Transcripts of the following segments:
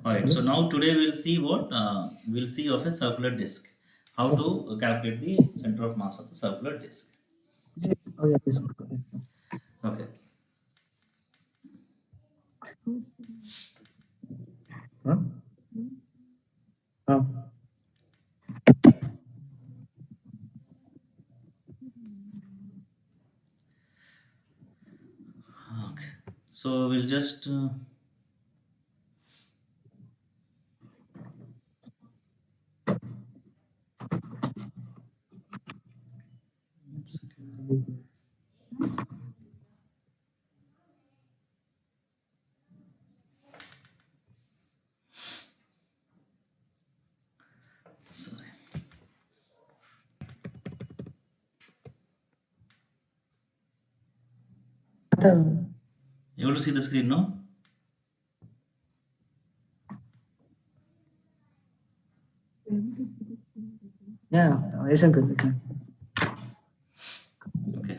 All right. So Okay. now today we'll see what we'll see of a circular disc. How to calculate the center of mass of the circular disc. Okay. Oh, yeah, this one. Okay. Okay. Huh? Oh. Okay. So we'll just sorry. You able to see the screen? No. Yeah, yes, uncle. Okay. Okay.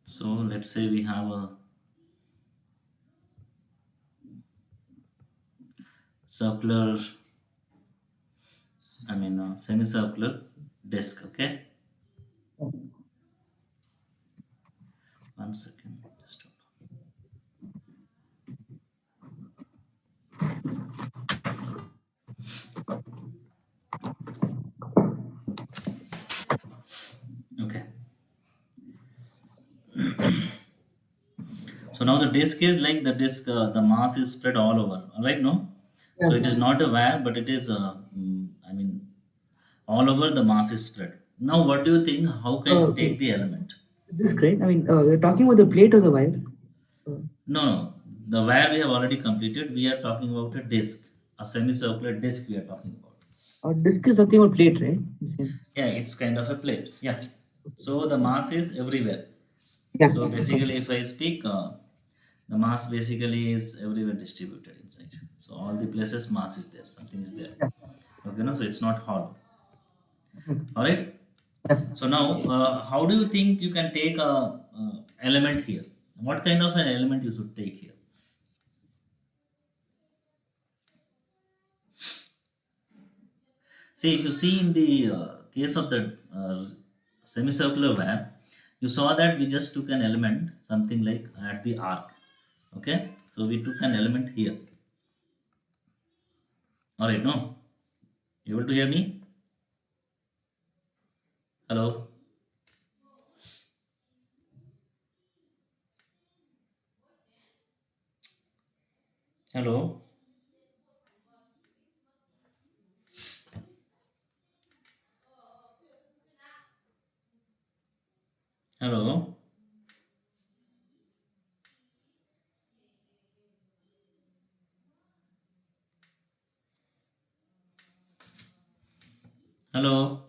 So let's say we have a circular, I mean semicircular disc. Okay. One second. Just okay. So now the disk is like the disk, the mass is spread all over, right? No, Yeah, so it is not a wire, but it is, I mean, all over the mass is spread. Now, what do you think? How can you okay. take the element? This is great. I mean, we're talking about the plate or the wire. Uh, No, no, the wire we have already completed. We are talking about a disk, a semicircular disk. We are talking about. our disc is talking about plate, right? The same. Yeah, it's kind of a plate. Yeah. So the mass is everywhere. Yeah. So Okay. basically, if I speak, the mass basically is everywhere distributed inside. So all the places mass is there, something is there. Yeah. Okay, no, so it's not hollow. Okay. All right. Yeah. So now, how do you think you can take a element here? What kind of an element you should take here? See, if you see in the case of the semicircular wire, you saw that we just took an element, something like at the arc. Okay, so we took an element here. All right, no, you able to hear me? Hello, hello, hello, hello,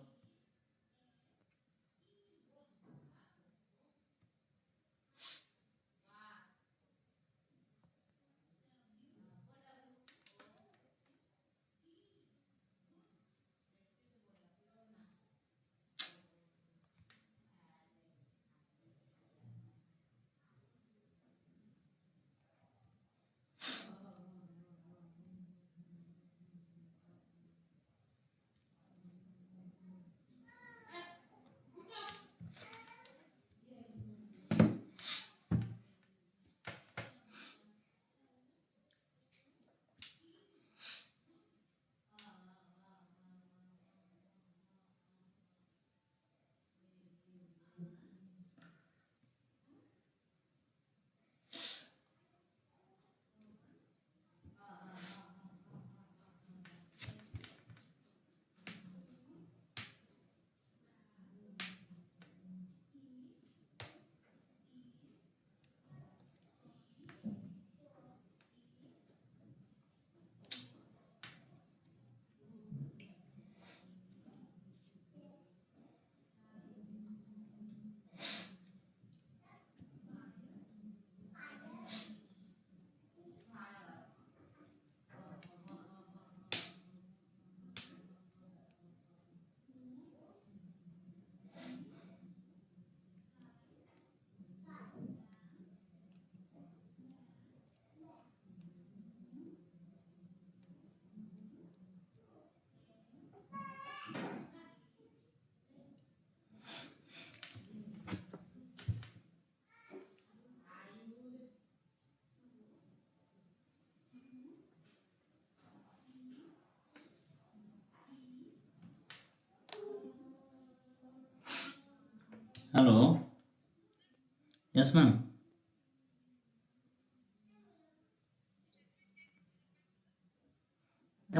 Yes, ma'am.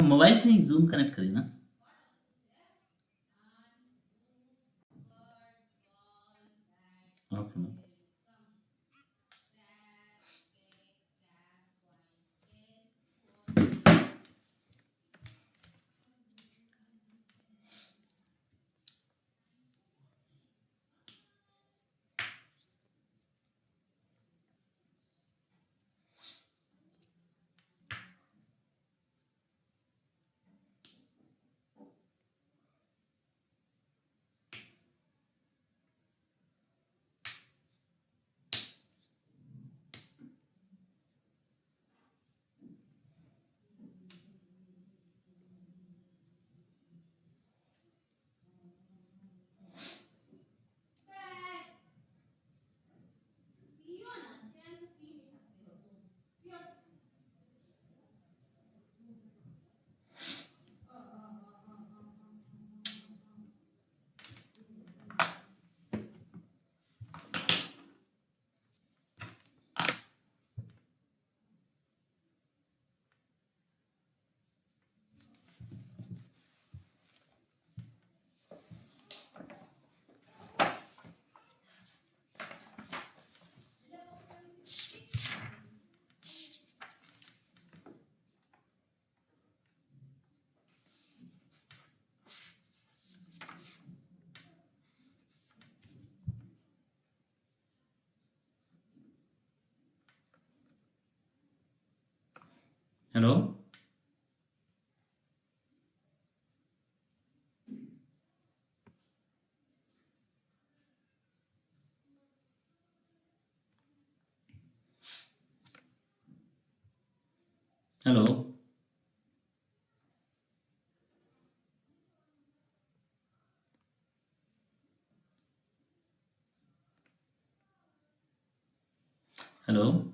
Mobile से ही zoom connect करिए ना. Okay ma'am. Hello. Hello. Hello.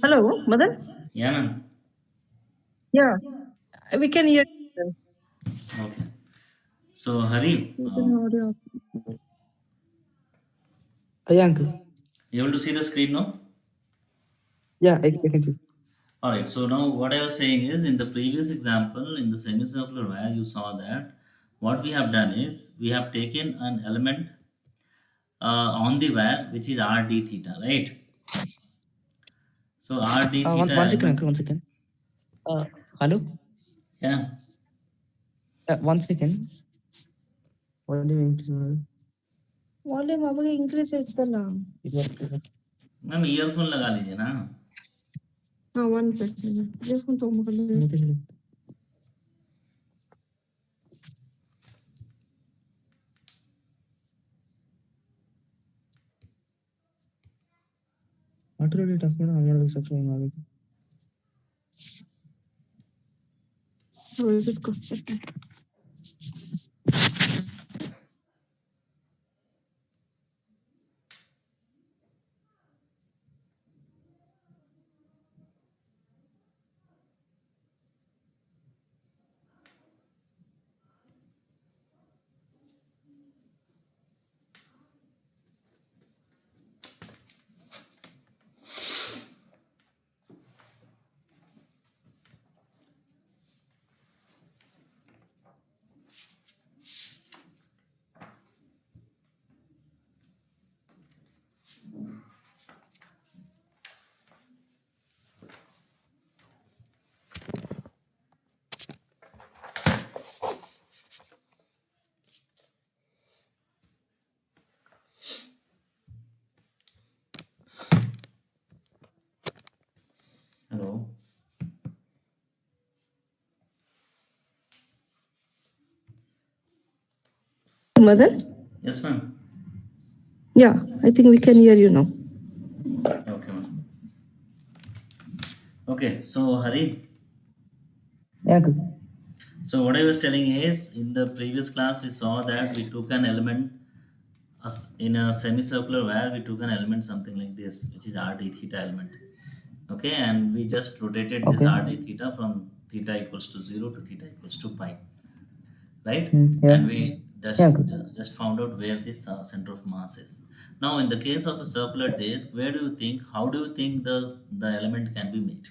Hello, Madan? Yeah, ma'am. Yeah, we can hear you. Okay. So, Hari, We can hear you. Yeah, uncle. you able to see the screen now? Yeah, I can see. All right. So now what I was saying is, in the previous example, in the semicircular wire, you saw that what we have done is we have taken an element on the wire which is r d theta, right? So r d theta One second, element. uncle. 1 second. Hello. Yeah. 1 second. Volume increase. Volume ಅವಾಗ increase ಆಯ್ತಲ್ಲ. Ma'am earphone लगा लीजिए ना. ಹಾ, 1 second. Earphone ತಗೊಂಡ್ಬರಲ್ಲ. Automatic touch ಮಾಡಿ on ಮಾಡೋದಕ್ಕೆ subscribe ಆಗಬೇಕು. ಇಟ್ಕೋ. Hello. Madan? Yes, ma'am. Yeah, I think we can hear you now. Okay, so Hari, Yeah, uncle. so what I was telling is in the previous class we saw that we took an element in a semicircular where we took an element something like this, which is r d theta element. Okay, and we just rotated this Okay. r d theta from theta equals to 0 to theta equals to pi, right? Yeah. And we Yeah, uncle. just found out where this center of mass is. Now, in the case of a circular disk, where do you think, how do you think the element can be made?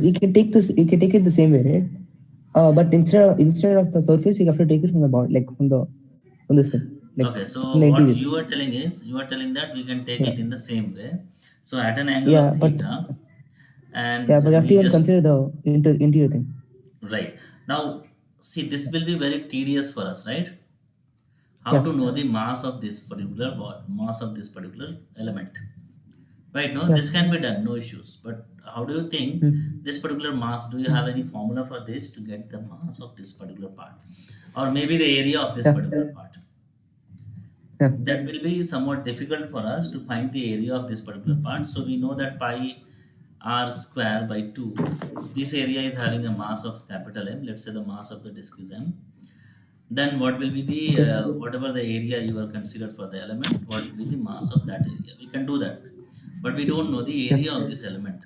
You can take this. You can take it the same way, right? But instead of the surface, you have to take it from the bottom, like from the side, like Okay, so from the what interior. you are telling is, you are telling that we can take Yeah. it in the same way. So at an angle Yeah, of but theta, and you have to we even just, consider the interior thing. right. Now, see, this will be very tedious for us, right? How Yeah. to know the mass of this particular mass of this particular element, right? No, Yeah. this can be done, no issues. But how do you think Mm. this particular mass? Do you have any formula for this to get the mass of this particular part, or maybe the area of this Yeah. particular part? Yeah. That will be somewhat difficult for us to find the area of this particular part. So we know that pi r square by 2. This area is having a mass of capital M. Let's say the mass of the disk is M. Then what will be the Okay. whatever the area you are considered for the element? What will be the mass of that area? We can do that, but we don't know the Yeah. area of this element,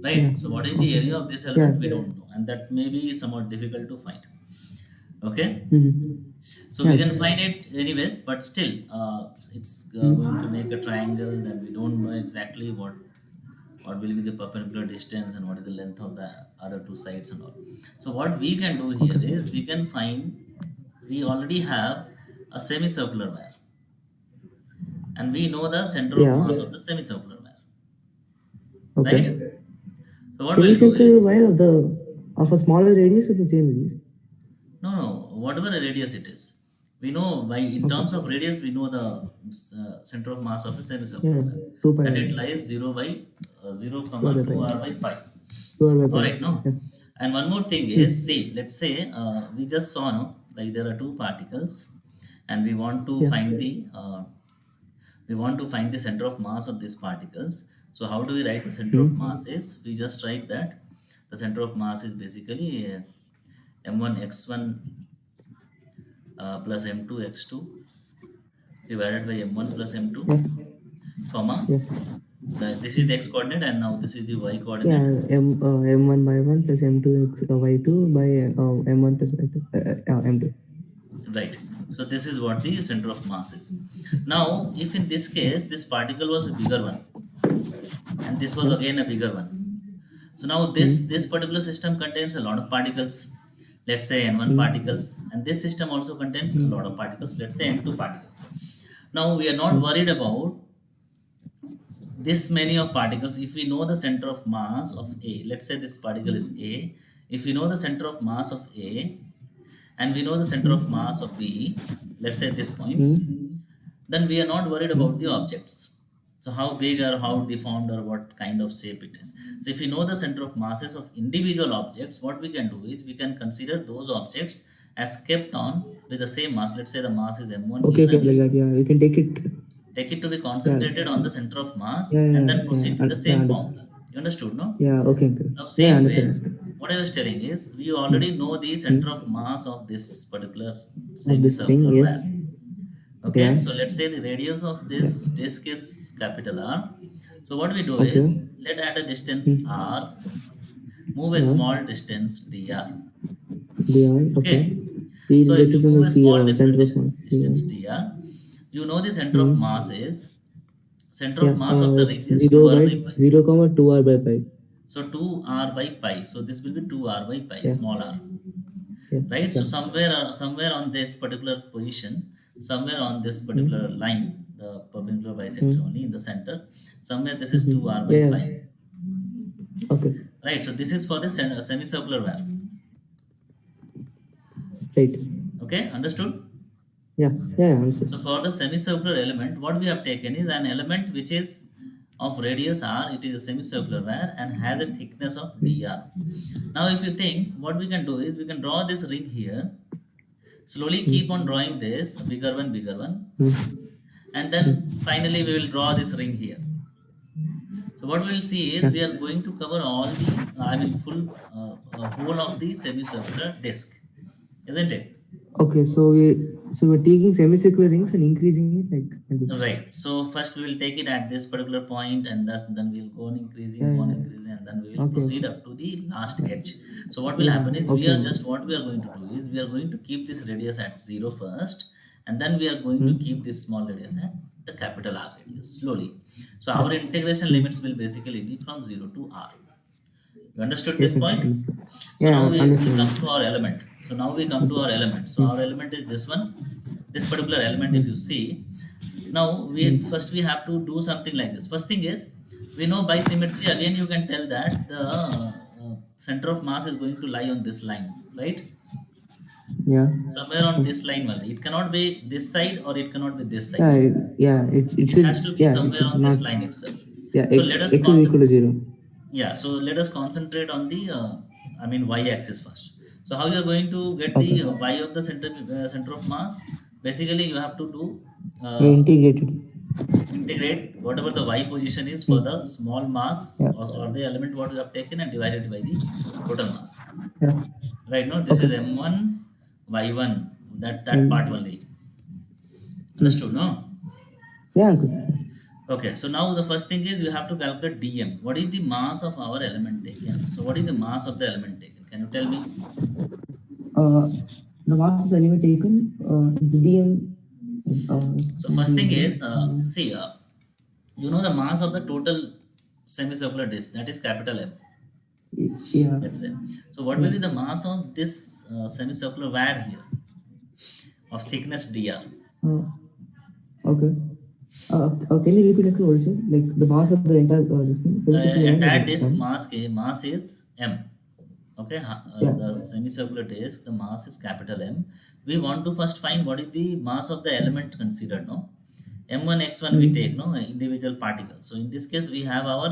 Yeah. right? So what is the Okay. area of this Yeah. element? We don't know, and that may be somewhat difficult to find. Okay. Mm-hmm. So Yeah. we can find it anyways, but still, it's going to make a triangle. Then we don't know exactly what will be the perpendicular distance and what is the length of the other two sides and all. So what we can do here Okay. is we can find, we already have a semicircular wire, and we know the center of Yeah. mass of the semicircular wire, Okay. right? So what we'll do Semicircular is, wire of a smaller radius or the same radius? no, whatever the radius it is, we know by in Okay. terms of radius we know the center of mass of a semicircular Yeah. wire, 2 pi that r. it lies 0 by 0 2 r comma by 2 pi. r by pi. 2 r by All pi. right, no. Yeah. And one more thing is, see, let's say we just saw, no, like there are two particles, and we want to Yeah. find the center of mass of these particles. So how do we write the center of Mm. mass? Is we just write that the center of mass is basically m1 x1 plus m2 x2 divided by m1 plus m2, Yeah. comma, Yeah. this is the x coordinate and now this is the y Yeah. coordinate. M1 by 1 plus M2 y2 by M1 plus y2 M2. Right. So this is what the center of mass is. Now, if in this case this particle was a bigger one, and this was Yeah. again a bigger one. So now this Mm. particular system contains a lot of particles. Let's say n1 Mm. particles, and this system also contains a lot of Mm. particles. Let's say n2 particles. Now we are not Mm. worried about this many of particles. If we know the center of mass of A, let's say this particle is A. If we know the center of mass of A, and we know the center of Mm. mass of B, let's say these points, Mm. then we are not worried about the Mm. objects. So how big or how deformed or what kind of shape it is. So if we know the center of masses of individual objects, what we can do is we can consider those objects as kept on with the same mass. Let's say the mass is m1 Okay, here, okay, and like let's that. Yeah, we can take it. take it to be Yeah. concentrated on the center of mass Yeah, and yeah, then yeah. proceed with the Yeah, same understand. formula. You understood, no? Yeah, okay, okay. Now, Yeah, same way, understand, understand. what I was telling is we already Mm. know the center of Mm. mass of this particular Of this thing, semicircular yes. wire. Okay, Yeah. so let's say the radius of Yeah. this disk is capital R. So what we do Okay. is, let at a distance Mm. R, move a Yeah. small distance dr. Beyond, okay. Okay, We so will if get you it from move the a small different center of mass. Yeah. distance dr, you know the center of mass Mm. is, center Yeah. of mass of the ring It's is 0 2r by by pi. 0 comma 2 r by pi. So 2r by pi. So this will be 2r by pi, Yeah. small r. Yeah. Right. So Yeah. somewhere on this particular position, somewhere on this particular Mm. line, the perpendicular bisector only in the center, somewhere this is 2r Mm-hmm. by Yeah. pi. Okay. Right. So this is for the semicircular wire. Right. Okay, understood? Yeah. Yeah. Understood. So for the semicircular element, what we have taken is an element which is of radius r. It is a semicircular wire and has a thickness of dr. Now if you think, what we can do is we can draw this ring here. Slowly keep on drawing this bigger one, Mm. and then finally we will draw this ring here. what we'll see is Yeah. we are going to cover all the, full whole of the semicircular disc, isn't it? Okay, so we're taking semicircular rings and increasing it like this. Right. So first we will take it at this particular point, and then we'll go on increasing, Yeah, go on yeah. increasing, and then we will Okay, proceed okay. up to the last Yeah. edge. So what will Yeah. happen is Okay. what we are going to do is we are going to keep this radius at 0 first, and then we are going to keep Hmm. this small radius at the capital R radius slowly. So Yeah. our integration Hmm. limits will basically be from 0 to R. You understood Yes, this yes, point? it is. So now Yeah, we understand. come to our element. So now we come to our element. So Hmm. our element is this one, this particular element. If you Hmm. see, now we have to do something like this. First thing is, we know by symmetry again you can tell that the center of mass is going to lie on this line, right? Yeah. Somewhere on Okay. this line only. It cannot be this side or it cannot be this side. Yeah, it It has to should, be yeah, it somewhere should on not, this line itself. yeah, So let us x is equal to 0. yeah, so let us concentrate on the y-axis first. So how you are going to get Okay. the y of the center of mass? Basically, you have to do We uh, integrated. integrate whatever the y position is for the Hmm. small mass, Yeah. or the element what you have taken, and divided by the total mass. Yeah. Right now, this Okay. is m1 y1. That part Hmm. only. Understood? Hmm. No. Yeah, good. Okay, so now the first thing is we have to calculate dm. What is the mass of our element taken? So what is the mass of the element taken? Can you tell me? Uh, the mass of the element taken, the DM, So first thing is, DM, see, you know the mass of the total semicircular disc, that is capital M. yeah, Let's say. So what will yeah. be the mass of this semicircular wire here of thickness dr? Uh, okay. Can you repeat it also? Like the mass of the entire this thing, semicircular one Entire is disc M. mass is M. Okay, Yeah. the semicircular disc, the mass is capital M. We want to first find what is the mass of the element considered, no? M1, X1 we take, Hmm. no? Individual particles. So in this case, we have our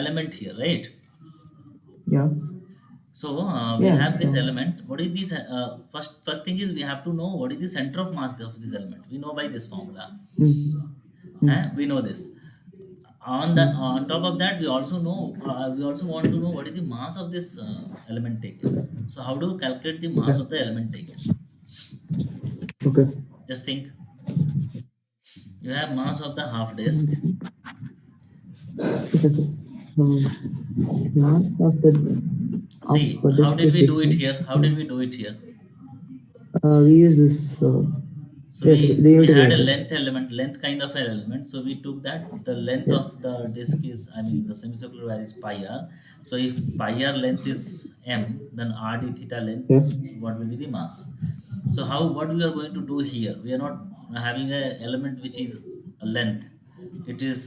element here, right? Yeah. So we Yeah. have this element. What is this? First thing is we have to know what is the center of mass of this element. We know by this formula. Hmm. Hmm. We know this. On top of that, we also want to know what is the mass of this element taken. So how do you calculate the mass Okay. of the element taken? Okay. Just think. You have mass of the half disk. Okay. Okay. Mass of See, the how disk did is we do it 16. here? How Yeah. did we do it here? We use this. So Yeah, the we unit had a method. length element, length kind of an element. So we took that the length Yeah. of the disk is, the semicircular wire is pi r. So if pi r length is m, then r d theta length, Yeah. what will be the mass? So what we are going to do here? We are not having a element which is a length. It is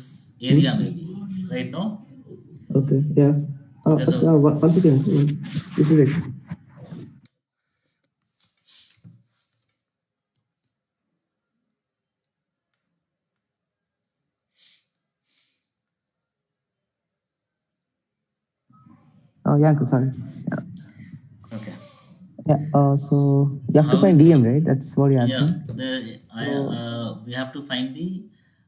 area maybe, Hmm. right? No. Okay. Yeah. Okay, Okay. so Once again, this is it. Oh, yeah, uncle, sorry. Yeah. okay. Yeah. So you have to How find DM, right? That's what you're Yeah, asking. So we have to find the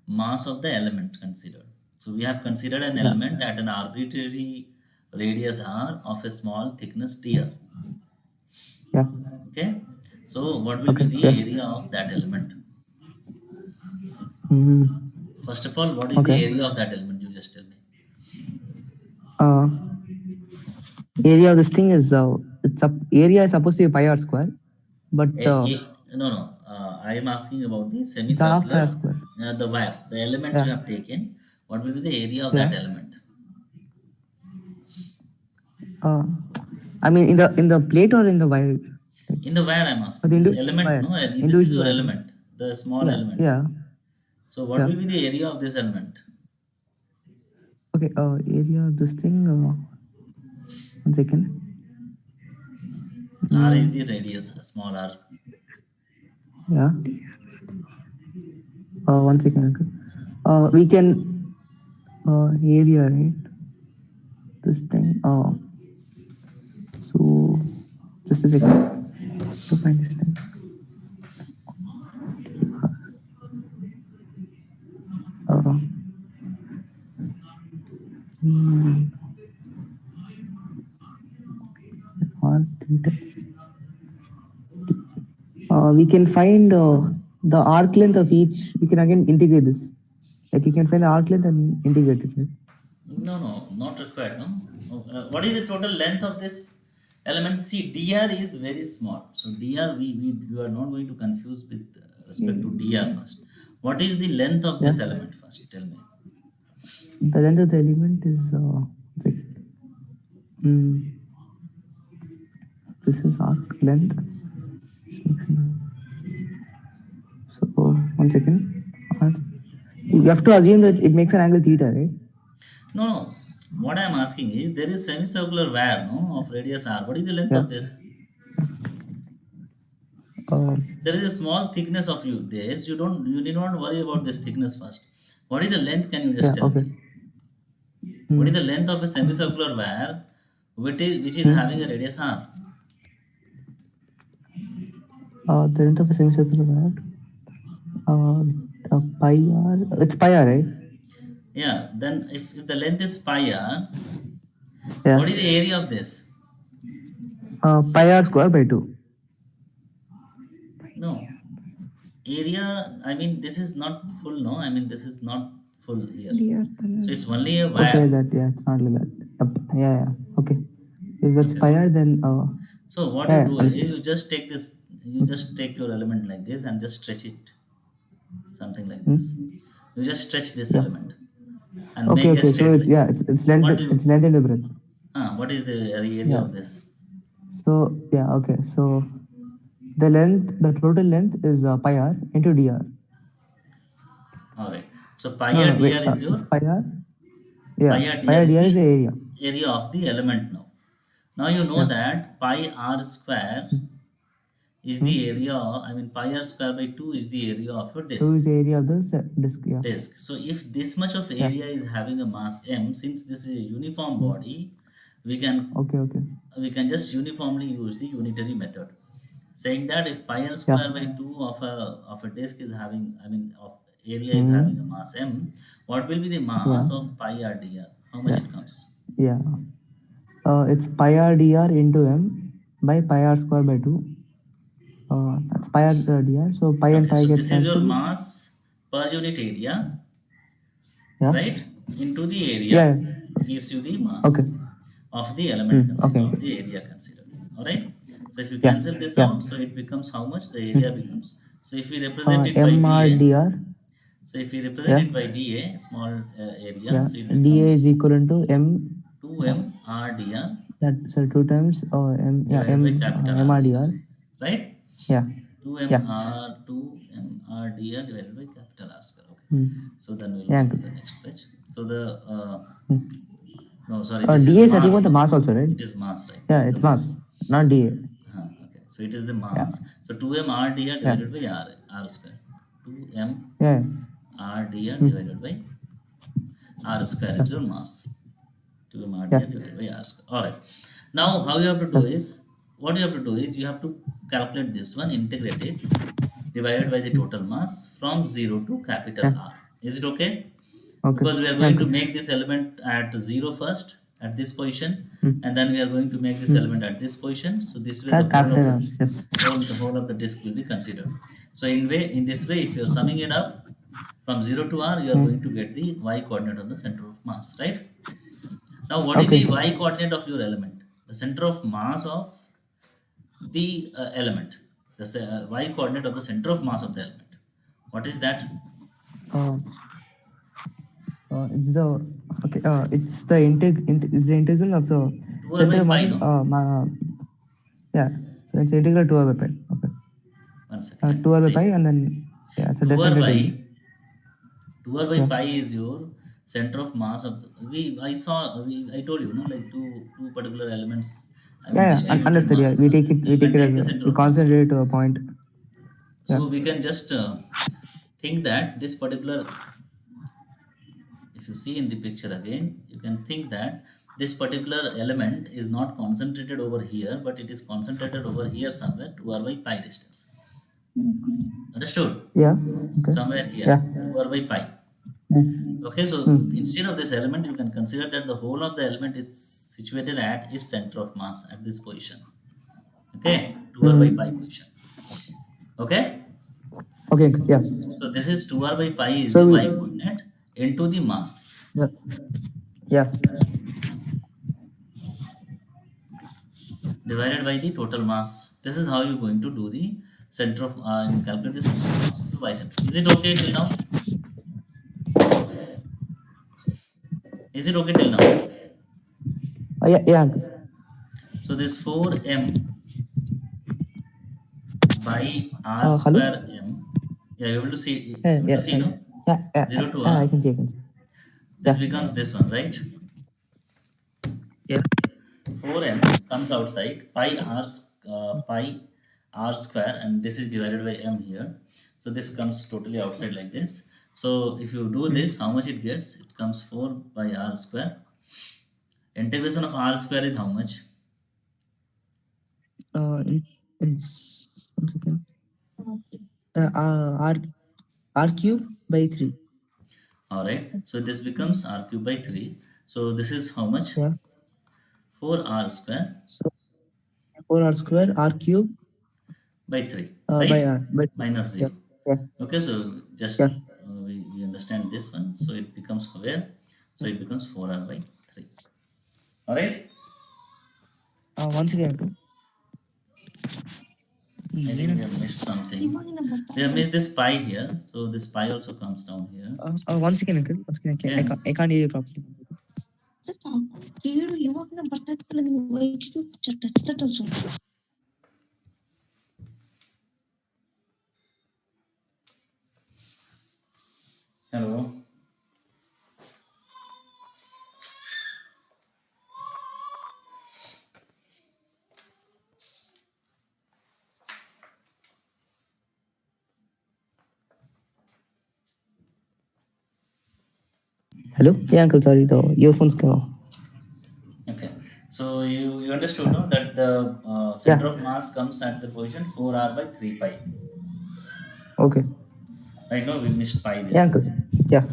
mass of the element considered. So we have considered an yeah. element at an arbitrary radius r of a small thickness dr. Yeah. Okay, so what will be Okay. the Yeah. area of that element? Mm, First of all, what is the okay. area of that element? You just tell me. Uh, area of this thing is area is supposed to be pi r square, but No, no. I am asking about the it's half pi r semicircular, square. the wire, the element you Yeah. have taken. What will be the area of Yeah. that element? Uh, I mean, in the plate or in the wire? Like, In the wire, I'm or asking. the This individual element, wire. no, this is Individual your wire. element, the small Yeah. element. Yeah. So what Yeah. will be the area of this element? Okay. Area of this thing. 1 second. R is the radius, small r. Yeah. 1 second, uncle. We can area, right? This thing. So just a second to find this thing. Uh, r theta. We can find the arc length of each. We can again integrate this. Like you can find the arc length and integrate it. Right? No, not required. No. What is the total length of this element? See, dr is very small. So dr, we are not going to confuse with respect to dr first. What is the length of this element first? Tell me. The length of the element is like, this is arc length. So 1 second. You have to assume that it makes an angle theta, right? No. What I am asking is, there is semicircular wire, no, of radius r. What is the length of this? There is a small thickness of this. You need not worry about this thickness first. What is the length? Can you just tell me? What is the length of a semicircular wire which is having a radius r? The length of a semicircular wire. Pi r. It's pi r, right? Yeah. Then if the length is pi r, what is the area of this? Pi r square by 2. No. Area, I mean, this is not full, no? I mean, this is not full here. So it's only a wire. Okay, it's not like that. Yeah. Okay. If that's pi r, then. So what you do is, you just take this, you just take your element like this and just stretch it. Something like this. You just stretch this element. And make a straight so it's length. It's length into breadth. What is the area of this? So okay. So the total length is pi r into dr. All right. So pi r dr is your pi r. Yeah. Pi r dr is the area of the element now. Now you know that pi r square is the area. I mean, pi r square by 2 is the area of your disk. 2 is the area of the disk. Yeah. Disk. So if this much of area is having a mass m, since this is a uniform body, we can just uniformly use the unitary method, saying that if pi r square by 2 of a disk is having, I mean, of area is having a mass m, what will be the mass of pi r dr? How much it comes? It's pi r dr into m by pi r square by 2. That's pi r dr. So pi and pi gets this is your mass per unit area, right? Into the area gives you the mass of the element considered, of the area considered. All right. So if you cancel this out, so it becomes how much the area becomes. So if we represent it by dA, so if we represent it by dA, small area, so it becomes dA is equivalent to m 2m r dr. So 2 times m by capital m r dr. Right? 2m r dr divided by capital R square. Okay. So then we'll go to the next page. So the no, sorry. This dA is I think the mass also, right? It is mass, right? Yeah, it's mass, not dA. Okay. So it is the mass. So 2m r dr divided by r square. 2m r dr divided by r square is your mass. 2m r dr divided by r square. All right. Now how you have to do is, what you have to do is, you have to calculate this one, integrate it, divided by the total mass from 0 to capital R. Is it okay? Because we are going to make this element at 0 first, at this position, and then we are going to make this element at this position. So this way the whole of the disk will be considered. So in this way, if you are summing it up from 0 to R, you are going to get the y coordinate of the center of mass, right? Now what is the y coordinate of your element? The center of mass of the element. The y coordinate of the center of mass of the element. What is that? It's the integral of the center of mass. So it's integral 2r by pi. Okay. 1 second. 2r by pi, and then it's a 2r by pi is your center of mass of the, I told you, no, like two particular elements. Understood. Yeah, we take it as we concentrate to a point. So we can just think that this particular, if you see in the picture again, you can think that this particular element is not concentrated over here, but it is concentrated over here somewhere, 2r by pi distance. Understood? Yeah. Okay. Somewhere here, 2r by pi. Okay, so instead of this element, you can consider that the whole of the element is situated at its center of mass at this position. Okay, 2r by pi position. Okay, Okay, Uncle. Yeah. so this is 2r by pi is So the we, y coordinate into the mass. yeah, yeah, Divided by the total mass. This is how you're going to do the center of calculate the center of mass of the y center. Is it okay till now? Is it okay till now? yeah, yeah, Uncle. So this 4m by r Hello. square m. Yeah, you able to see? Yeah, Able yeah, to see, no? yeah, yeah, 0 to yeah, r. I can see. I can see. This Yeah. becomes this one, right? Yeah. 4m comes outside pi r square, and this is divided by m here. So this comes totally outside like this. So if you do this, how much it gets? It comes 4 by r square. Integration of r square is how much? It's 1 second. R R cube by 3. All right. So this becomes r cube by 3. So this is how much? Yeah. 4r square So 4R square R cube by 3, by right? R. But Minus yeah, 0. yeah, Okay, so just yeah. we understand this one. So it becomes where? So it becomes 4r by 3. All right. Once again. I think we have missed something. We have missed this pi here. So this pi also comes down here. Once again, Uncle. Once again, Yeah. I can't hear you properly. Hello. Hello? Yeah, Uncle. Sorry, the earphones came off. Okay. So you understood, no, that the center of mass comes at the position 4r by 3 pi. Okay. Right now we missed pi there. Yeah, Uncle. Yeah.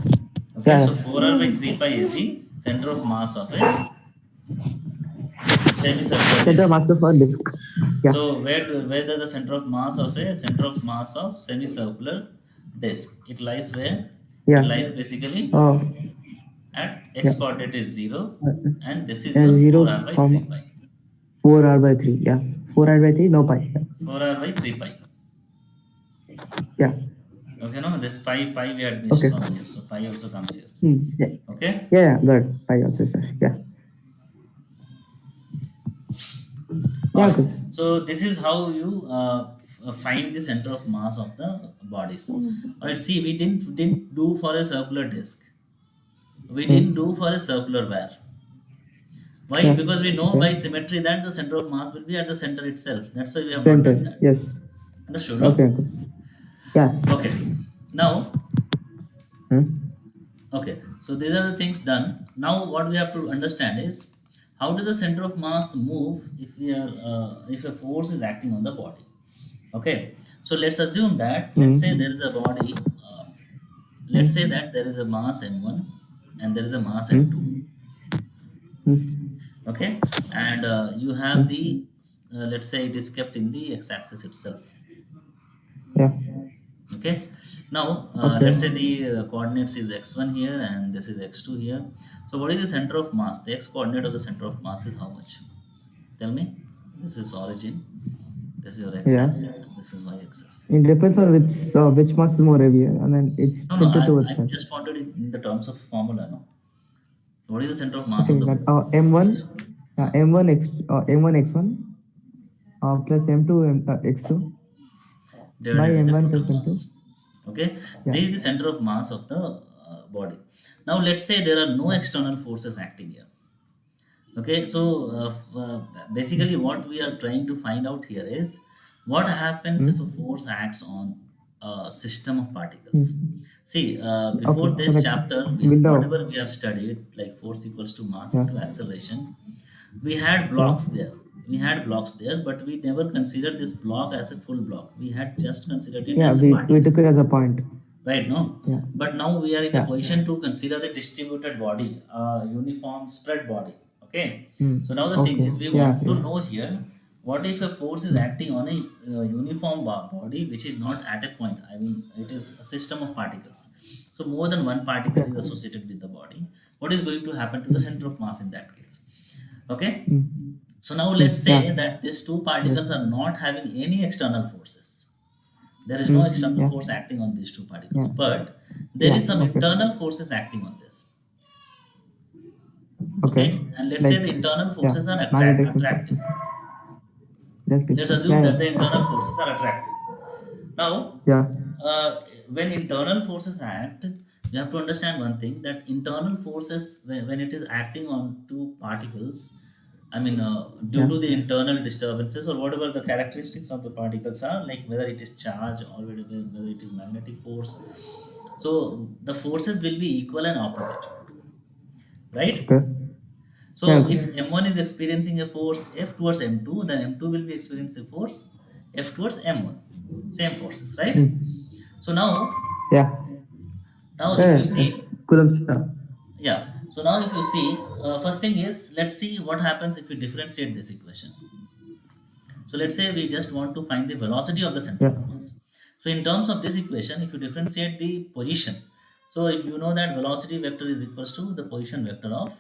Okay. Yeah. So 4r by 3 pi is the center of mass of a semicircular Center disk. mass of a disk. Yeah. So where does the center of mass of semicircular disk? It lies where? Yeah. It lies basically at x Yeah. coordinate is 0, and this is And your 0, 4r by 3 pi. 4R by 3. Yeah. 4R by 3, no pi. Yeah. 4r by 3 pi. Yeah. Okay, no, this pi we had missed Okay. from here, so pi also comes here. Yeah. Okay. Yeah, good. Pi also, sir. Yeah. Yeah, Alright. Uncle. So this is how you find the center of mass of the bodies. Alright, see, we didn't do for a circular disk. We didn't do for a circular wire. Why? Yeah. Because we know Yeah. by symmetry that the center of mass will be at the center itself. That's why we have not Center. done that. Yes. Understood? No? Okay, Uncle. Yeah. Okay. Now, Hmm? okay. So these are the things done. Now, what we have to understand is how does the center of mass move if we are if a force is acting on the body. Okay. So let's assume that let's say there is a body. Let's say that there is a mass m1 and there is a mass m2. Hmm. Okay, and you have the let's say it is kept in the x-axis itself. Yeah. Okay, now Okay. let's say the coordinates is x1 here and this is x2 here. So what is the center of mass? The x coordinate of the center of mass is how much? Tell me. This is origin, this is your x-axis, and this is y-axis. It depends on which mass is more heavier, and then it's No, tilted towards I that. just wanted it in the terms of formula. No, what is the center of mass Okay, of the that, M1, M1 x1 plus M2 x2 by divided by M1 the plus total M2. mass. Okay, Yeah. this is the center of mass of the body. Now let's say there are no external forces acting here. Okay, so basically what we are trying to find out here is what happens if a force acts on a system of particles. See, before Okay, this so like chapter, will the- whatever we have studied, like force equals to mass Yeah. into acceleration, we had blocks there. We had blocks there, but we never considered this block as a full block. We had just considered it Yeah, as a we particle. took it as a point. Right, no? Yeah. But now we are in a Yeah. position to consider a distributed body, a uniform spread body. Okay. Hmm. So now the thing Okay. is, we Yeah, want to yeah. know here What if a force is acting on a uniform body which is not at a point? I mean, it is a system of particles. So more than one particle is associated with the body. What is going to happen to the center of mass in that case? Okay. Mm. So now let's Yeah. say that these two particles Yes. are not having any external forces. There is no external Yeah. force acting on these two particles, Yeah. but there Yeah. is some Okay. internal forces acting on this. Okay. Okay, and let's say Like the internal yeah, forces are magnetic attractive. forces. Electric Let's force. assume Yeah. that the Yeah. internal Okay. forces are attractive. Now, Yeah. when internal forces act, you have to understand one thing, that internal forces, when it is acting on two particles, I mean, due Yeah. to the internal disturbances or whatever the characteristics of the particles are, like whether it is charge or whether it is magnetic force, so the forces will be equal and opposite, right? Okay. Yeah. So Okay. if M1 is experiencing a force F towards M2, then M2 will be experiencing a force F towards M1. Same forces, right? Mm. So now, Yeah. if Yeah. you see, It's Coulomb's law. yeah. So now if you see, first thing is, let's see what happens if we differentiate this equation. So let's say we just want to find the velocity of the center Yeah. of mass. So in terms of this equation, if you differentiate the position, so if you know that velocity vector is equals to the position vector of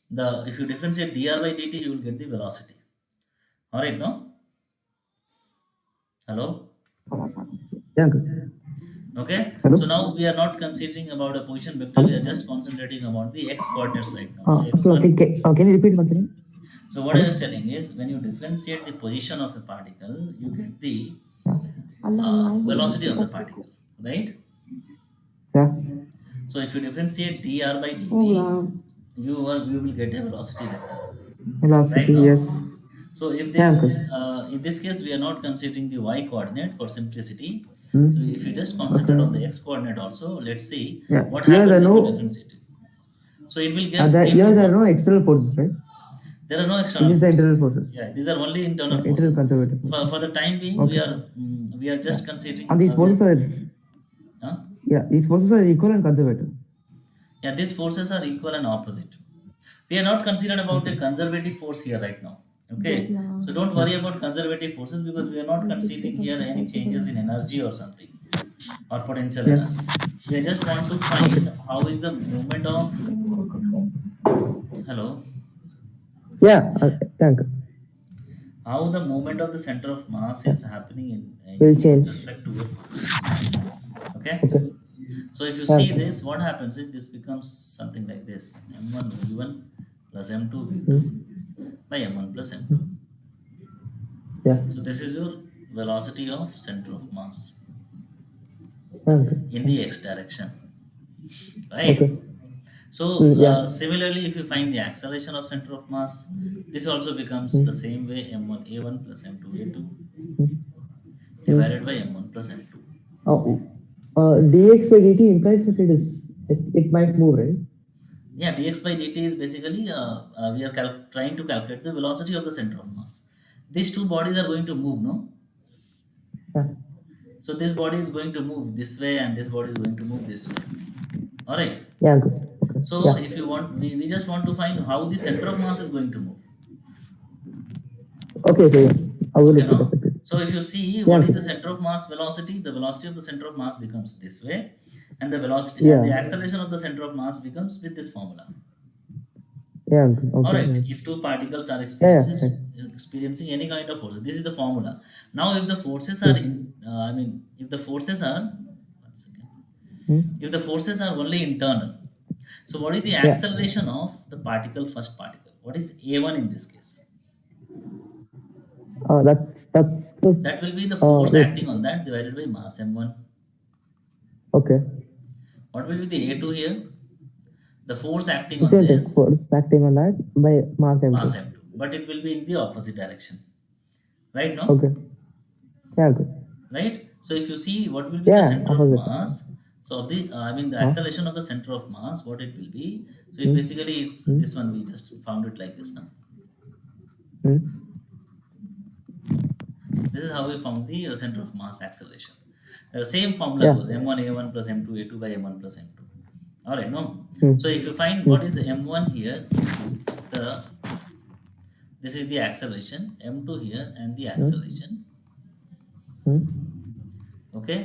the, if you differentiate dr by dt, you will get the velocity. All right, no? Hello? Yeah. Okay. Okay. Hello. So now we are not considering about a position vector. We are Hello. just concentrating about the x coordinates right now. So Okay. x1. Okay. Can you repeat once again? So what I Hello. was telling is, when you differentiate the position of a particle, you get the Yeah. velocity of the particle, right? Yeah. So if you differentiate dr by dt, you will get a velocity vector, right Velocity. now. Yes. So if Yeah. this, Uncle. in this case, we are not considering the y coordinate for simplicity. So Mm. if you just Okay. concentrate on the x coordinate also, let's see Yeah. what Here there happens are if you no. differentiate it. So it will give Here you there are what? no external forces, right? There are no It's external just the internal forces. forces. Yeah, these are only internal Yeah. Internal forces. conservative For, forces. for the time being, Okay. we are Yeah. just considering. And these forces are Huh? yeah. These forces are equal and conservative. Yeah, these forces are equal and opposite. We are not considered about a Okay. conservative force here right now. Okay, so don't Yeah. worry about conservative forces, because we are not considering here any changes in energy or something, or potential Yes. energy. We just want to Okay. find how is the movement of, hello, Yeah. Okay. Thank you. how the movement of the center of mass Yeah. is happening Will with change. respect to a force. Okay, Okay. so if you Yeah. see Okay. this, what happens is this becomes something like this: m1 v1 plus m2 v2 Mm. by m1 plus m2. Yeah. So this is your velocity of center of mass Yeah. Okay. in the x direction, right? Okay. So Yeah. similarly, if you find the acceleration of center of mass, this also becomes the Mm. same way: m1 a1 plus m2 a2 Mm. divided Mm. by m1 plus m2. Oh, dx by dt implies that it might move, right? Yeah, dx by dt is basically, we are trying to calculate the velocity of the center of mass. These two bodies are going to move, no? Yeah. So this body is going to move this way and this body is going to move this way. All right. Yeah. Good. Okay. So Yeah. if you want, we just want to find how the center of mass is going to move. Okay. Okay. Yeah. I will Okay, look it no? up a bit. So if you see Yeah. what is Okay. the center of mass velocity, the velocity of the center of mass becomes this way, and the velocity and Yeah. the acceleration of the center of mass becomes with this formula. Yeah. Okay. All Okay. right. Yeah. If two particles are Yeah. Yeah. experiencing any kind of force, this is the formula. Now, if the forces are in, I mean, if the forces are, one second, Mm. if the forces are only internal, so what is the Yeah. acceleration of the particle, first particle? What is a1 in this case? That's the That will be the force wait. acting on that divided by mass m1. Okay. What will be the a2 here? The force acting on Same thing. this, Force acting on that by mass m2. mass m2, but it will be in the opposite direction, right? No? Okay. Yeah. Good. Right? So if you see what will be the Yeah. center of Opposite. mass, so of the, I mean the Huh? acceleration of the center of mass, what it will be? So it Mm. basically is Mm. this one. We just found it like this now. Mm. This is how we found the center of mass acceleration. Same formula Yeah. goes m1 a1 plus m2 a2 by m1 plus m2. All right, no? Mm. So if you find what is m1 here into the This is the acceleration, m2 here, and the acceleration. Hmm. Okay,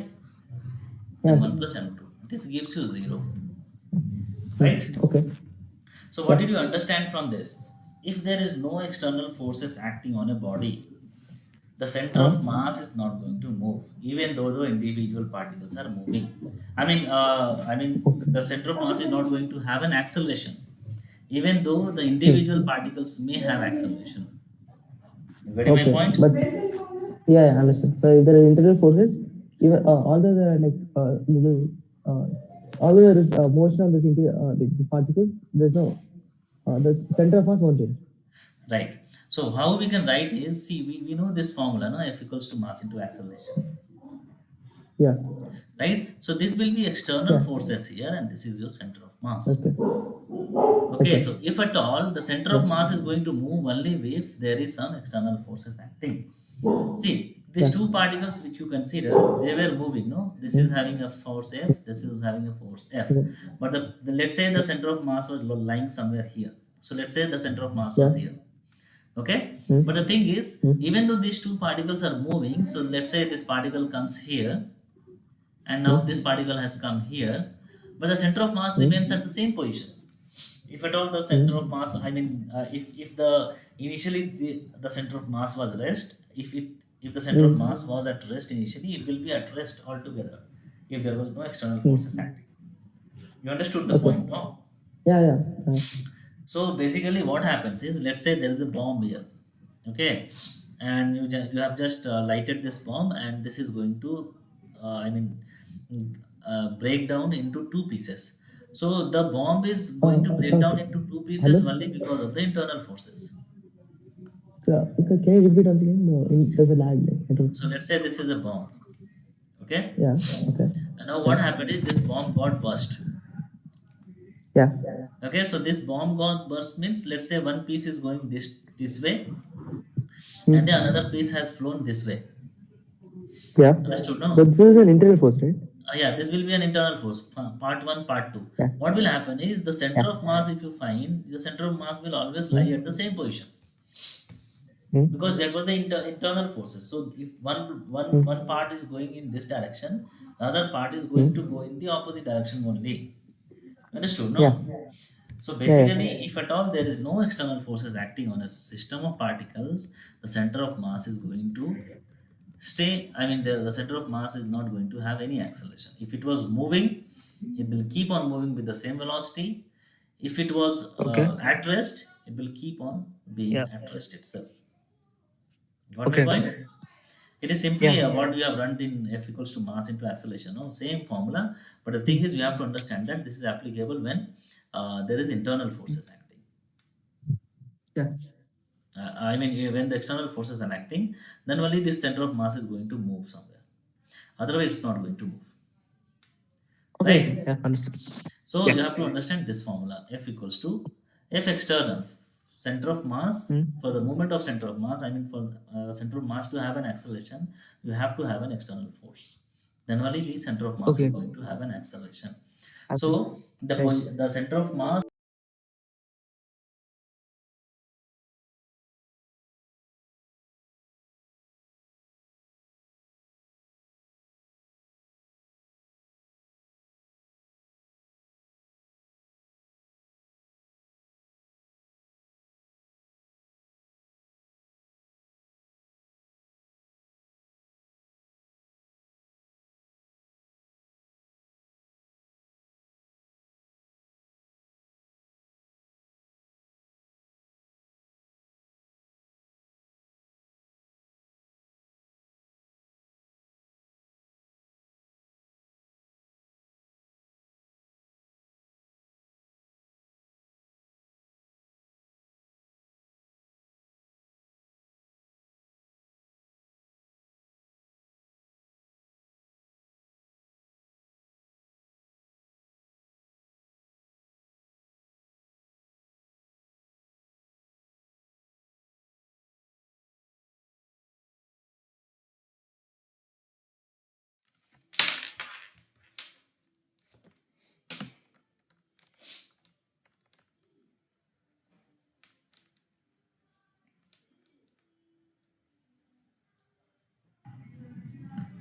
Yeah. m1 plus m2. This gives you 0, right? Okay. So what Yeah. did you understand from this? If there is no external forces acting on a body, the center Huh? of mass is not going to move, even though the individual particles are moving. I mean, Okay. the center of mass is not going to have an acceleration, even though the individual Hmm. particles may have acceleration. You getting my Okay. point? But yeah, I understand. So if there are internal forces, even although there are like little, uh, although there is motion of this particle, there's no the center of mass won't change. Right. So how we can write is, see, we know this formula, no? F equals to mass into acceleration, Yeah. right? So this will be external Yeah. forces here, and this is your center of mass. Okay. Okay, Okay. so if at all the center Yeah. of mass is going to move only if there is some external forces acting. See, Yeah. these two particles which you consider, they were moving, no? This is Hmm. having a force F, this is having a force F. Okay. But let's say the center of mass was lying somewhere here. So let's say the center of mass Yeah. was here. Okay? Hmm. But the thing is, Hmm. even though these two particles are moving, so let's say this particle comes here, and now this Hmm. particle has come here, but the center of mass remains Hmm. at the same position. If at all the center of Hmm. mass, if the initially the center of mass was rest, if the center of Hmm. mass was at rest initially, it will be at rest altogether if there was no external forces Hmm. acting. You understood the Okay. point, no? Yeah. Yeah. So basically what happens is, let's say there is a bomb here, okay, and you have just lighted this bomb, and this is going to break down into two pieces. So the bomb is going to break down Okay. into two Hello. pieces only because of the internal forces. Yeah. Okay. Can you repeat once again? No, there's a lag. Like, I don't. So let's say this is a bomb, okay, Yeah. Okay. and now Yeah. what happened is this bomb got burst. Yeah. Okay, so this bomb got burst means, let's say one piece is going this way, and the Hmm. another piece has flown this way. Yeah. Understood, no? But this is an internal force, right? Yeah, this will be an internal force. Part one, part two. Yeah. What will happen is, the Yeah. center of mass, if you find, the center of mass will always lie at the Hmm. same position, Hmm. because there were the internal forces. So if one Hmm. part is going in this direction, the other part is going to go Hmm. in the opposite direction only. Understood, Yeah. no? So Yeah. basically, Yeah. if at all there is no external forces acting on a system of particles, the center of mass is going to stay. I mean, the center of mass is not going to have any acceleration. If it was moving, it will keep on moving with the same velocity. If it was Okay. at rest, it will keep on Yeah. being at rest itself. Got my Okay. point? It is Yeah. simply what we have run in F equals to mass into acceleration. No, same formula. But the thing is, we Hmm. have to understand that this is applicable when there is internal forces acting. Yeah. I mean, when the external forces are acting, then only this center of mass is going to move somewhere. Otherwise, it's not going to move. Okay. Right? Okay. Yeah. Understood. So Yeah. you have to understand this formula. F equals to F external, center of mass. Hmm. For the movement of center of mass, I mean, for center of mass to have an acceleration, you have to have an external force. Then only the center of mass is Okay. going to have an acceleration. Okay. So Right. the center of mass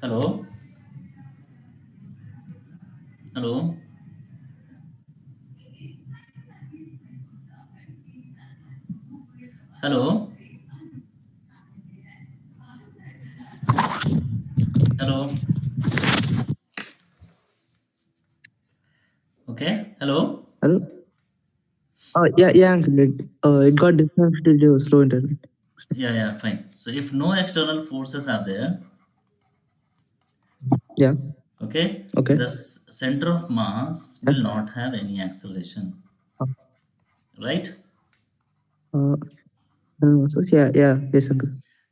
Hello? Hello? Hello? Hello? Okay? Hello? Hello? Yeah, Uncle. It got disconnected due to slow internet. Yeah, fine. So if no external forces are there, Yeah. okay, Okay. the center of mass Yeah. will not have any acceleration, right? Uh, so yeah, yes, Uncle.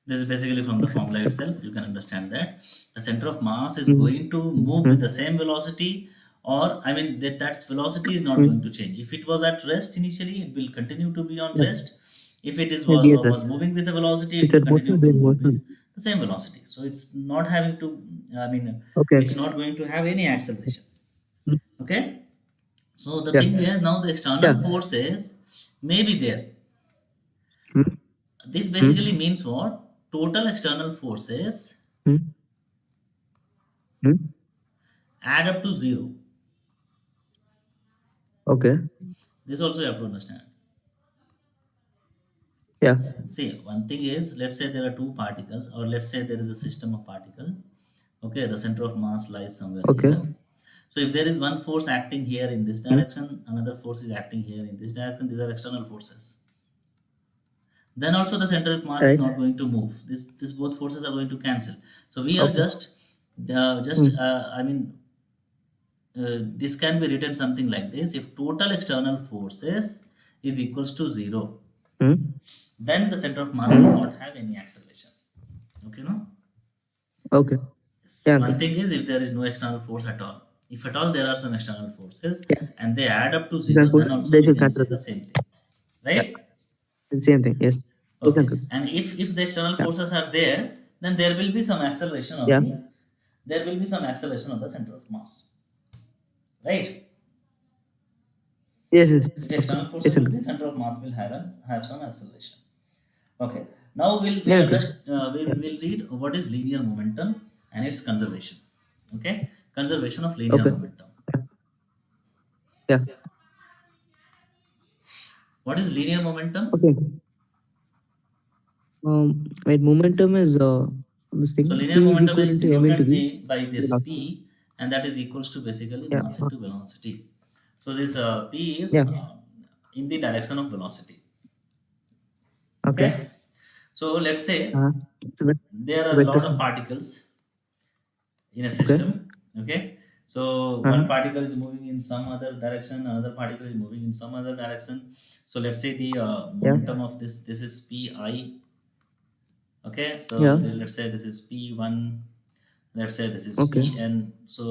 This is basically from the Accept. formula Yep. itself. You can understand that the center of mass is Mm. going to move with the same velocity, or I mean that velocity is not going to change. If it was at rest initially, it will continue to be on Yeah. rest. If it is Maybe yes, sir. was moving with a velocity, it It's will at continue motion, to there is move with motion. the same velocity. So it's not having to. I mean, Okay. it's not going to have any acceleration. Mm. Okay. So the Yeah. thing is now the external Yeah. forces may be there. Mm. This Mm. basically means what? Total external forces Mm. Mm. add up to zero. Okay. This also you have to understand. Yeah. See, one thing is, let's say there are two particles, or let's say there is a system of particle. Okay, the center of mass lies somewhere Okay. here. So if there is one force acting here in this Mm. direction, another force is acting here in this direction, these are external forces. Then also the center of mass is Right. not going to move. This both forces are going to cancel. So we are Okay. just Mm. I mean this can be written something like this: if total external forces is equals to zero, Mm. then the center of mass will Mm. not have any acceleration. Okay, no? Okay. Yes. Yeah, Uncle. One thing is, if there is no external force at all, if at all there are some external forces Yeah. and they add up to Then zero, then also they we should can cancel say it. the same thing, Yeah. right? The same thing. Yes. Yes, Okay. Uncle. And if the external Yeah. forces are there, then there will be some acceleration on Yeah. the center of mass, right? Yes. If the Of course. external Yes, forces will Uncle. be, center of mass will have some acceleration. Okay. Now Yeah, Uncle. Yeah. we'll read what is linear momentum and its conservation. Okay, conservation of linear Okay. momentum. Yeah. What is linear momentum? Okay. Wait, momentum is this So thing. linear P is momentum is equivalent to m into denoted v. by this Velocity. p, and that is equals to basically Yeah. mass into velocity. So this p Yeah. is in the direction of velocity. Okay. Okay. So let's say Uh, it's a there are a vector lot of space. particles in a Okay. system. Okay. So one Uh-huh. particle is moving in some other direction, another particle is moving in some other direction. So let's say the Yeah. momentum of this is pi. Okay, so Yeah. let's say this is p1, let's say this is Okay. pn, so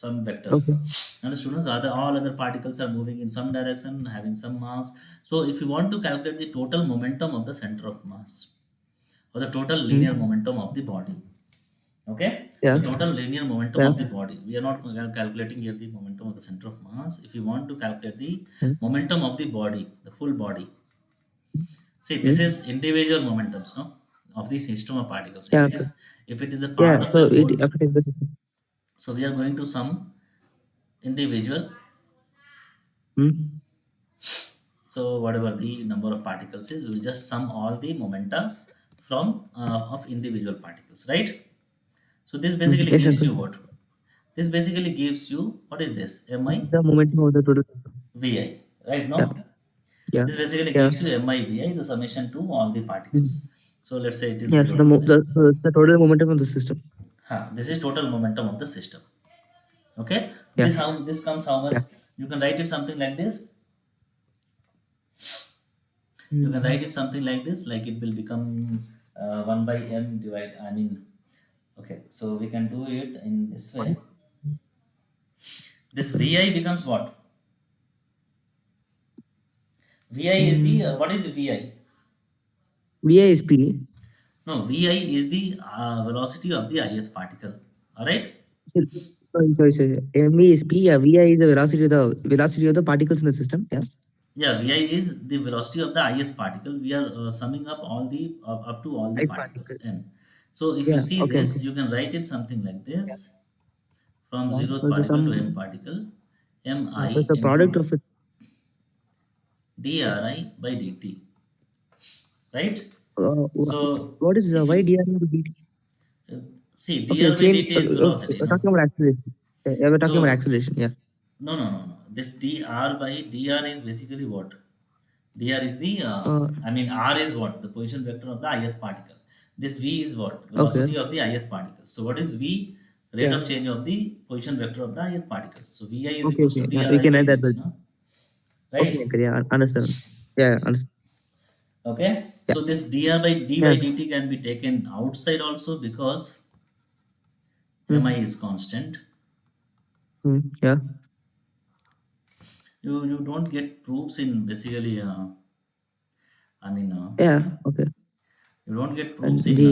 some vector. Okay. And students, all other particles are moving in some direction, having some mass. So if you want to calculate the total momentum of the center of mass, or the total linear Mm. momentum of the body, okay, Yeah. the total linear momentum Yeah. of the body, we are not calculating here the momentum of the center of mass. If you want to calculate the Mm. momentum of the body, the full body, see, this Mm. is individual momentums, no, of the system of particles. Yeah. Okay. If it is a Yeah. part of So a it whole, affects the system. so we are going to sum individual. Mm. So whatever the number of particles is, we will just sum all the momenta from of individual particles, right? So this Mm. basically Yes, gives Uncle. you what? This basically gives you what is this? This Mi is the momentum of the total system. vi, right? Yeah. No, Yeah. this basically Yeah. gives you mi vi, the summation to all the Mm. particles. So let's say it is Yeah. equal to The total momentum of the system. this is total momentum of the system. Okay, Yeah. this comes how much? Yeah. You can write it something like this. You can Mm. write it something like this, like it will become 1 by m divide. I mean, okay, so we can do it in this way. This vi becomes what? Vi is the Mm. what is the vi? Vi is P. No, vi is the velocity of the ith particle. All right. Sorry. MV is P. Yeah. Vi is the velocity of the particles in the system. Yeah. Yeah, vi is the velocity of the ith particle. We are summing up all the up to all the Right particles particle. n. So if you Yeah. see Okay. this, Okay. you can write it something like this: from Yeah. zeroth So the particle to n sum. particle, So mi it's a product into of it. dri by dt, right? So What is if why you dr into dt? uh, see, Okay, dr by change. dt is Okay, velocity, we're no? talking about acceleration. Yeah, we're talking about So acceleration. Yeah. no. This dr is basically what? Dr is the, Uh, I mean, r is what? The position vector of the ith particle. This v is what? okay. Velocity of the ith particle. So what is v? Rate Yeah. of change of the position vector of the ith particle. So vi is Okay. equals to Okay. dri Yeah, we by can add that. dt, no? Okay. Right? Okay. Yeah. Understand. Yeah. Understand. Okay. Yeah. So this dr by d Yeah. by dt can be taken outside also because mi Mm, is constant. yeah. You don't get proofs in basically, I mean, Yeah. Okay. you don't get proofs And in the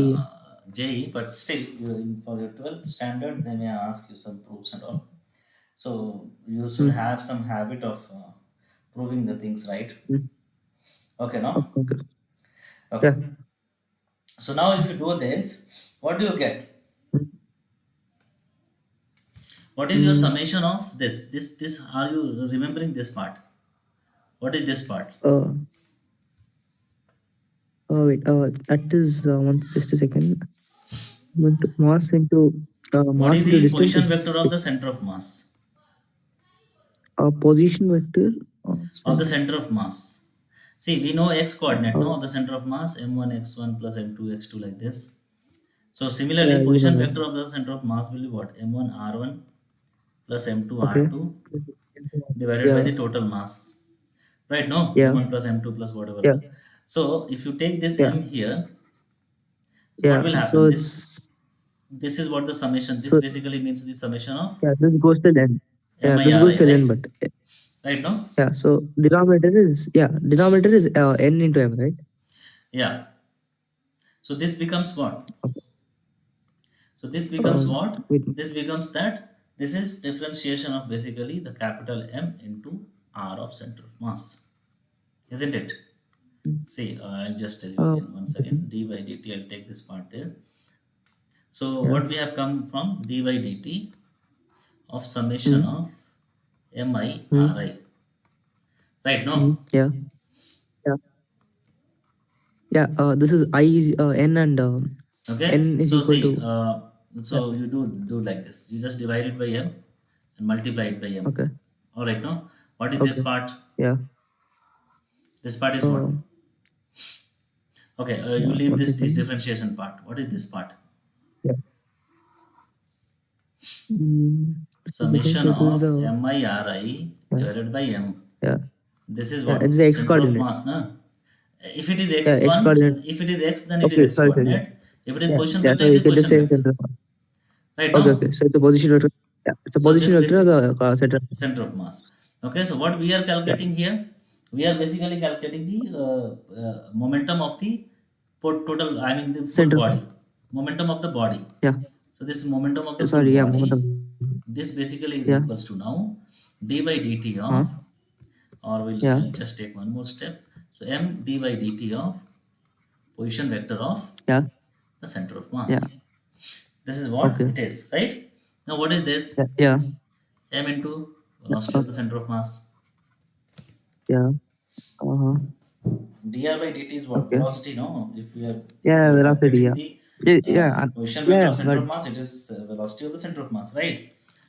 JE, but still, for your 12th standard, they may ask you some proofs and all. So you should mm, have some habit of proving the things, right? mm, Okay, okay. no? Okay. Okay. Yeah. So now if you do this, what do you get? Mm, What is your mm, summation of this? This, are you remembering this part? What is this part? uh, wait. That is just a second. Mass into What is mass into the distance position vector is of the center of mass? position vector of Of the center. center of mass. See, we know x coordinate, Uh, no? Of the center of mass, m1 x1 plus m2 x2 like this. So yeah, similarly, you position know. vector of the center of mass will be what? m1 r1 plus m2 Okay. r2 divided by Yeah. the total mass. Right? No? Yeah. m1 plus m2 plus whatever. Yeah. So if you take this Yeah. m here, so what Yeah. will So happen? it's This is what the summation. This so basically means the summation of yeah. This goes till n. Yeah. This goes MIRI, till n. right? But Right? No? yeah. So denominator is n into m, right? Yeah. So this becomes what? Okay. So this becomes what? Wait. This becomes that this is differentiation of basically the capital M into R of center of mass, isn't it? See, I'll just tell you again once Okay. again. D by dt, I'll take this part there. So Yeah. what we have come from d by dt of summation Mm, of mi mm, ri, right? No. yeah. Yeah. Yeah. This is I is n and Okay. n is So equal see, to yeah. so you do like this. You just divide it by m and multiply it by m. Okay. All right. No. What is this Okay. part? Yeah. This part is what? Uh, Okay, you yeah. leave One this second. differentiation part. What is this part? Yeah. Mm, Summation so this is of the MIRI yeah. divided by M. Yeah. This is Yeah. what? It's the x Center of coordinate. mass, na? If it is Yeah. X x1, coordinate. if it is x, then it is Okay. x Sorry. Sorry. Yeah. coordinate. If it is Yeah. position Yeah. vector, So it you is can just position say vector. center. Right Okay. now? Okay. So it's a position vector. Yeah. It's a So position this vector of basic the center. center of mass. Okay, so what we are Yeah. calculating here? We are basically calculating the momentum of the total, I mean the full Center. body. Momentum of the body. Yeah. So this momentum of the full Sorry. Yeah. body, Momentum. this basically is Yeah. equals to now d by dt Huh. of, or Yeah. I'll just take one more step. So m d by dt of position vector of Yeah. the center of Yeah. mass. This is what Okay. it is, right? Now what is this? Yeah. Yeah. M into Yeah. velocity of the center of mass. Yeah. Uh-huh. Dr by dt is what? Okay. Velocity, no? If Yeah. we are Velocity. calculating Yeah. the Yeah. position Yeah. vector Yeah. of center But of mass, it is velocity of the center of mass, right?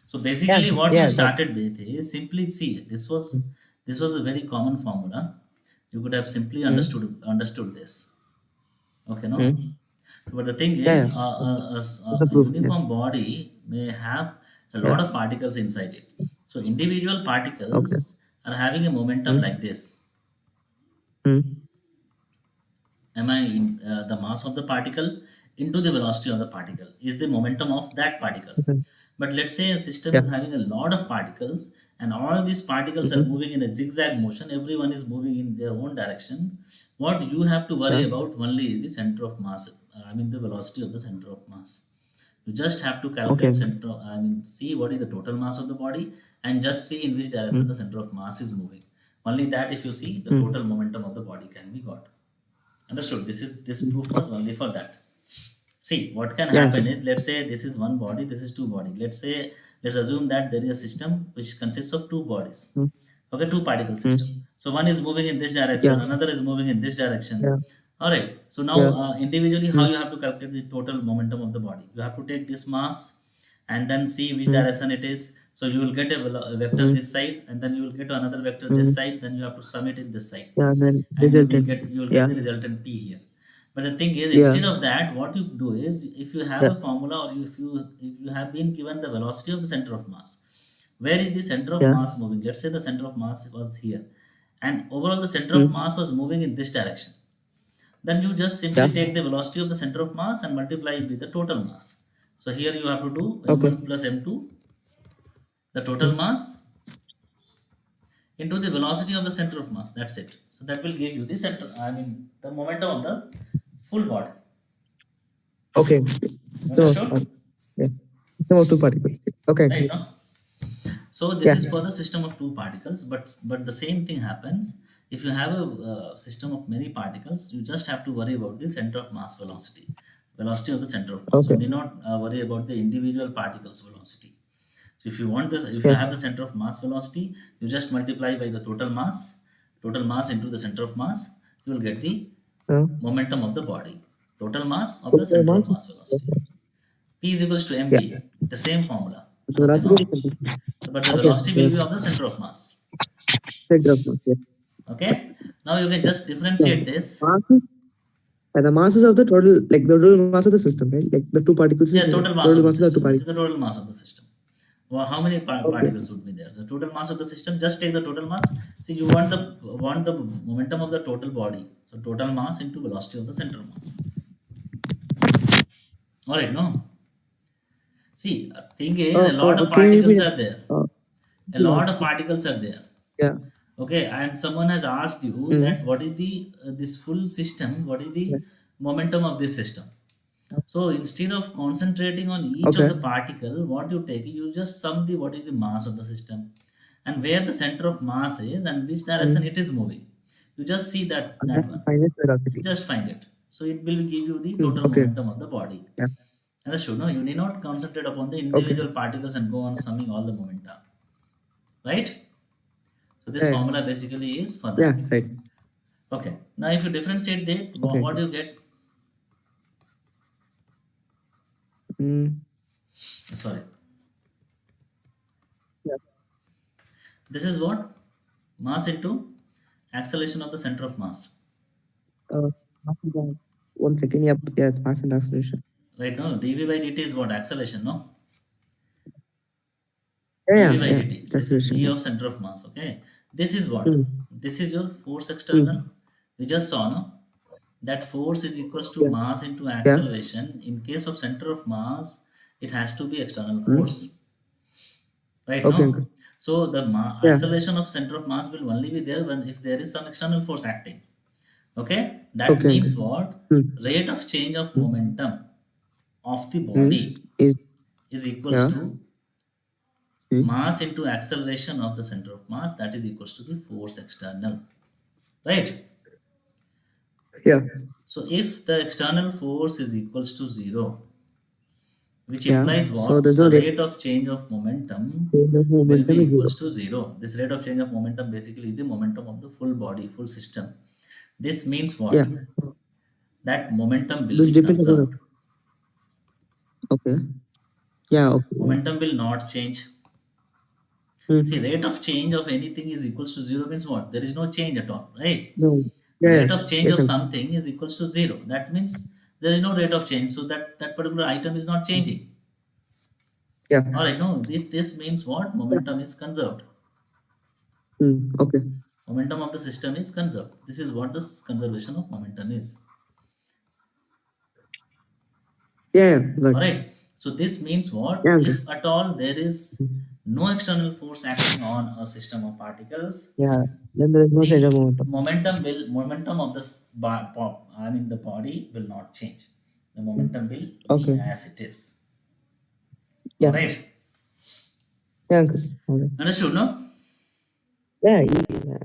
So yeah. basically, what you Yeah. But started with is simply see. This was a very common formula. You could have simply mm, understood this. Okay, no. mm, But the thing yeah. is, Yeah. It's a a proof. Yeah. uniform body may have a Yeah. lot of particles inside it. So individual Okay. particles are having a momentum Mm, like this. mm, Am I in the mass of the particle into the velocity of the particle is the momentum of that particle. okay. But let's say a system Yeah. is having a lot of particles and all these particles are Mm-hmm. moving in a zigzag motion, everyone is moving in their own direction. What you have to worry Yeah. about only is the center of mass, I mean the velocity of the center of mass. You just have to Okay. calculate center, I mean see what is the total mass of the body and just see in which direction the Mm, center of mass is moving. Only that if you see the mm, total momentum of the body can be got. Understood? This mm. proof was only for that. See, what can Yeah, happen Uncle. is, let's say this is one body, this is two body. Let's assume that there is a system which consists of two bodies. Mm, Okay, two particle system. mm. So one is moving in this Yeah, direction, another is moving in this direction. yeah, All right. So now, yeah. individually, how Mm, you have to calculate the total momentum of the body? You have to take this mass and then see which mm, direction it is. So you will get a vector mm, this side, and then you will get another vector this mm. side. Then you have to sum it in this side, Yeah, and then and resultant. you will get Yeah, the resultant p here. But the thing is, yeah, instead of that, what you do is, if you have yeah, a formula, or if you have been given the velocity of the center of mass, where is the center of yeah. mass moving? Let's say the center of mass was here, and overall the center of Mm, mass was moving in this direction. Then you just simply yeah. take the velocity of the center of mass and multiply it with the total mass. So here you have to do Okay. m1 plus m2, the total Mm, mass, into the velocity of the center of mass. That's it. So that will give you the center, I mean, the momentum of the full body. okay. You So, understood? yeah. System of two particles. Okay, Right? Uncle. No? So this Yeah. is for the system of two particles, but the same thing happens if you have a system of many particles. You just have to worry about the center of mass velocity, velocity of the center of mass. You Okay. need not worry about the individual particles velocity. So if you want this, if you Yeah. have the center of mass velocity, you just multiply by the total mass into the center of mass. You will get the Uh, momentum of the body, total mass of the total center of mass. mass velocity. P is equals to Yeah. mv, the same formula. So Okay, velocity is no? something. But the Okay. velocity will be Yes. of the center of mass. Center of mass. Yes. Okay, now you can Yeah. just Yeah. differentiate this. Masses. The masses of the total, like the total mass of the system, right? Like the two particles. Yeah, total mass Total of the masses are two system. This is particles. the total mass of the system. Well, how many Okay. particles would be there? So total mass of the system. Just take the total mass. See, you want the momentum of the total body. So total mass into velocity of the center mass. All right, no. See, thing is, a lot of Can you particles repeat? are there. Uh, A lot of particles are there. yeah. Okay, and someone has asked you Mm. that what is the this full system? What is Yeah. the momentum of this system? So instead of concentrating on each of Okay. the particle, what you take, you just sum the what is the mass of the system, and where the center of mass is, and which direction Mm. it is moving. You just see And that then one. finite velocity. Just find it. So it will give you the Mm. total Okay. momentum of the body. Yeah. Understood? No, you need not concentrate upon the Okay. individual particles and go on summing all the momenta. Right? So this Yeah. formula basically is for Yeah. that. Right. Okay. Now if you differentiate that, Okay. what do you get? Mm. Sorry. Yeah. This is what? Mass into acceleration of the center of mass. Mass and gas. 1 second. Yep. Yeah. It's mass and acceleration. Right now, dv by dt is what? Acceleration, no? Yeah. dv by Yeah. dt. It's This is v acceleration. of center of mass, okay? This is what? Mm. This is your force external. Mm. We just saw, no? That force is equals to Yeah. mass into Yeah. acceleration. In case of center of mass, it has to be external Mm. force. Right, Okay. no? Uncle. So the Yeah. acceleration of center of mass will only be there when if there is some external force acting. Okay, that Okay. means Uncle. what? Mm. Rate of change of Mm. momentum of the Mm. body Is is equals yeah. to Mm. mass into acceleration of the center of mass, that is equals to the force external, right? Yeah. So if the external force is equals to 0, which Yeah. implies So what? there's The no rate. rate of change of momentum The will momentum be is zero. equals to 0. This rate of change of momentum basically is the momentum of the full body, full system. This means what? Yeah. That momentum will This be depends on conserved. it. Okay. Yeah. Okay. Momentum will not change. Mm. See, rate of change of anything is equals to 0 means what? There is no change at all, right? No. The Yeah. rate of change Yes. of Uncle. something is equals to 0. That means there is no rate of change. So that particular item is not changing. Yeah. All right, no, this means what? Momentum is conserved. Mm. Okay. Momentum of the system is conserved. This is what this conservation of momentum is. Yeah. Yeah. Got All it. right. So this means what? Yeah. Uncle. If at all there is Mm. no external force acting on a system of particles, Yeah. Then there is no change the of momentum. momentum of this I mean the body will not change. The momentum will be Okay. as it is. Yeah. All right. Yeah. Uncle. All right. Understood, no? Yeah. Yeah.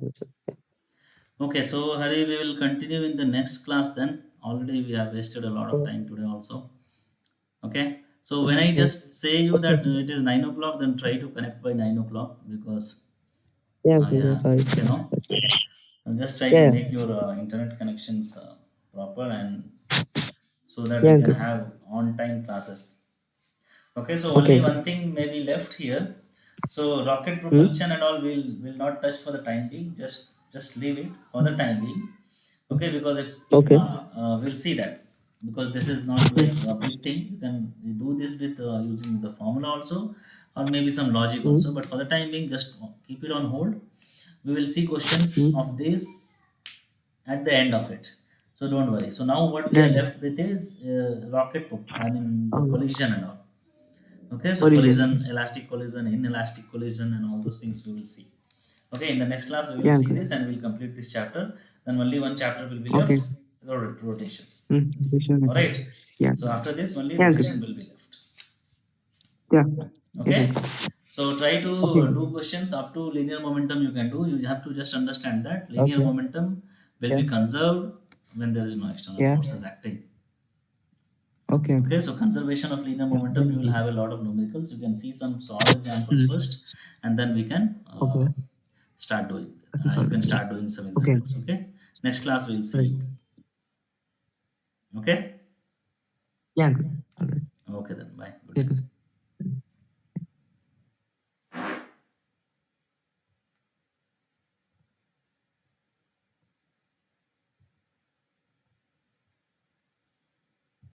Okay, so Hari, we will continue in the next class then. Already we have wasted a lot of time today also. Okay, so when I just say you that it is 9 o'clock, then try to connect by 9 o'clock, because Yeah, I okay, sorry. you know just try to Yeah, make your internet connections proper, and so that yeah, we can uncle. have on time classes. Okay, so Okay, only uncle. one thing may be left here. So rocket Hmm? propulsion and all will not touch for the time being. Just leave it for the time being. Okay, because it's Okay. we'll see that, because this is not like a big thing. You can do this with using the formula also, or maybe some logic Hmm? also. But for the time being, just keep it on hold. We will see questions Hmm? of this at the end of it. So don't worry. So now what we Yeah, are uncle. left with is I mean the Um, collision and all. Okay, so Origin. collision, Yes. elastic collision, inelastic collision, and all those things we will see. Okay, in the next class we will Yeah, see uncle. this and we'll complete this chapter. Then only one chapter will be Okay. left, rotation. Hmm. Sure, All uncle. right. Yeah. So after this, only Yeah, uncle. rotation will be left. Yeah. Yes, Okay. uncle. So try Okay, to uncle. do questions up to linear momentum. You can do. You have to just understand that linear Okay. momentum will Yeah. be conserved when there is no external Yeah. forces acting. Okay, uncle. Okay, so conservation of linear Yeah. momentum, Then you will uncle. have a lot of numericals. You can see some solid examples Hmm. first, and then we can Okay. start doing. Okay, You sorry. can Yeah. start doing some Okay. examples. Okay, next class we'll see Right. you. Okay, Yeah, uncle. All right. okay then. Bye. Good Yeah, day. uncle.